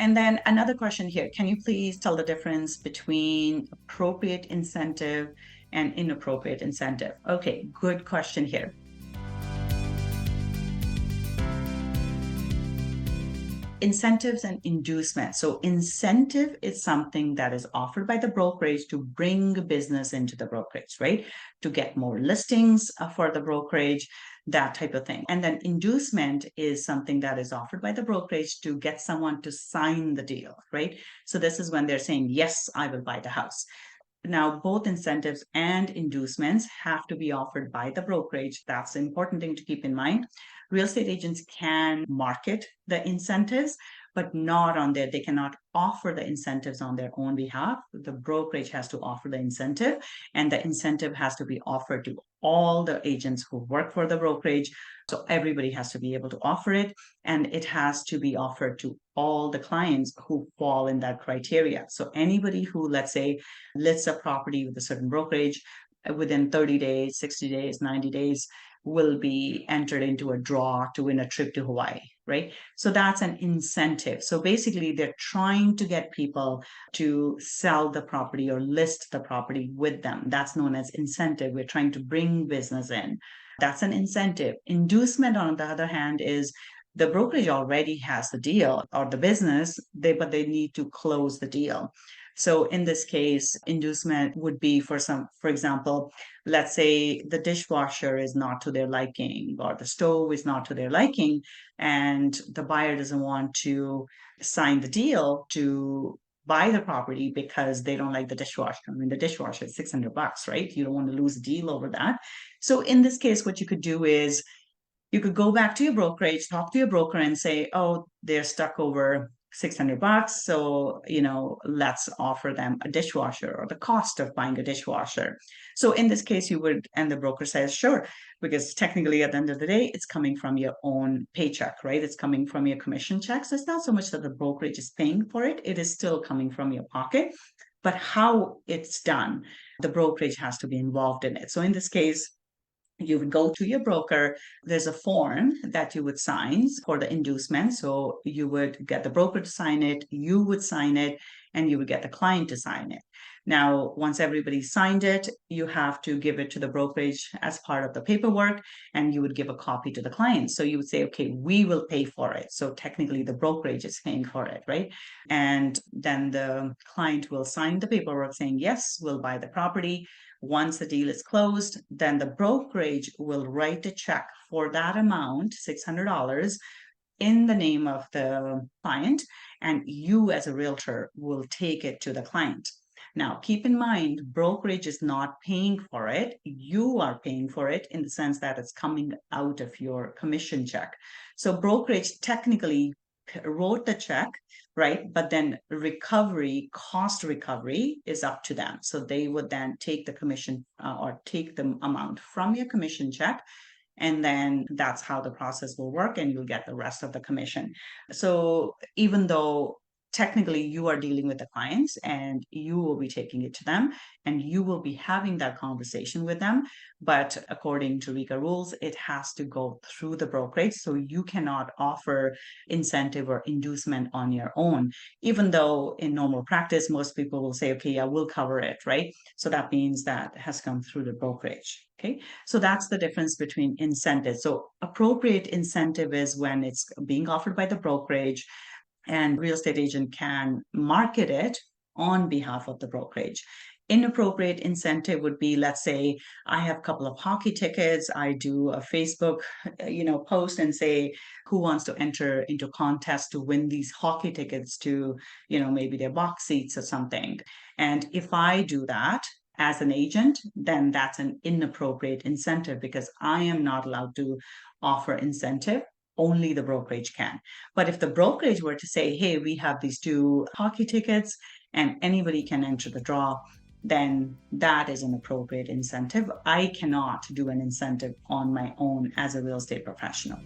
And then another question here, can you please tell the difference between appropriate incentive and inappropriate incentive? Okay, good question here. Incentives and inducements. So incentive is something that is offered by the brokerage to bring business into the brokerage, right? To get more listings for the brokerage, that type of thing. And then inducement is something that is offered by the brokerage to get someone to sign the deal, right? So this is when they're saying, yes, I will buy the house. Now, both incentives and inducements have to be offered by the brokerage. That's an important thing to keep in mind. Real estate agents can market the incentives, but not on they cannot offer the incentives on their own behalf. The brokerage has to offer the incentive, and the incentive has to be offered to all the agents who work for the brokerage. So everybody has to be able to offer it, and it has to be offered to all the clients who fall in that criteria. So anybody who, let's say, lists a property with a certain brokerage within 30 days, 60 days, 90 days will be entered into a draw to win a trip to Hawaii, right? So that's an incentive. So basically, they're trying to get people to sell the property or list the property with them. That's known as incentive. We're trying to bring business in. That's an incentive. Inducement, on the other hand, is the brokerage already has the deal or the business, but they need to close the deal. So in this case, inducement would be for example, let's say the dishwasher is not to their liking or the stove is not to their liking, and the buyer doesn't want to sign the deal to buy the property because they don't like the dishwasher. I mean, the dishwasher is $600, right? You don't want to lose a deal over that. So in this case, what you could do is you could go back to your brokerage, talk to your broker and say, oh, they're stuck over $600. So, let's offer them a dishwasher or the cost of buying a dishwasher. So in this case, and the broker says, sure, because technically at the end of the day, it's coming from your own paycheck, right? It's coming from your commission check. So it's not so much that the brokerage is paying for it. It is still coming from your pocket, but how it's done, the brokerage has to be involved in it. So in this case, you would go to your broker. There's a form that you would sign for the inducement. So you would get the broker to sign it, you would sign it, and you would get the client to sign it. Now, once everybody signed it, you have to give it to the brokerage as part of the paperwork, and you would give a copy to the client. So you would say, okay, we will pay for it. So technically, the brokerage is paying for it, right? And then the client will sign the paperwork saying, yes, we'll buy the property. Once the deal is closed, then the brokerage will write a check for that amount, $600, in the name of the client, and you as a realtor will take it to the client. Now, keep in mind, brokerage is not paying for it. You are paying for it in the sense that it's coming out of your commission check. So brokerage technically wrote the check, right? But then cost recovery is up to them. So they would then take the commission or take the amount from your commission check. And then that's how the process will work, and you'll get the rest of the commission. So even though technically you are dealing with the clients and you will be taking it to them and you will be having that conversation with them, but according to RICA rules, it has to go through the brokerage. So you cannot offer incentive or inducement on your own, even though in normal practice, most people will say, okay, yeah, we'll cover it, right? So that means that has come through the brokerage. Okay, so that's the difference between incentives. So appropriate incentive is when it's being offered by the brokerage, and real estate agent can market it on behalf of the brokerage. Inappropriate incentive would be, let's say, I have a couple of hockey tickets. I do a Facebook, post and say, who wants to enter into contest to win these hockey tickets to, maybe their box seats or something. And if I do that as an agent, then that's an inappropriate incentive because I am not allowed to offer incentive. Only the brokerage can. But if the brokerage were to say, hey, we have these 2 hockey tickets and anybody can enter the draw, then that is an appropriate incentive. I cannot do an incentive on my own as a real estate professional.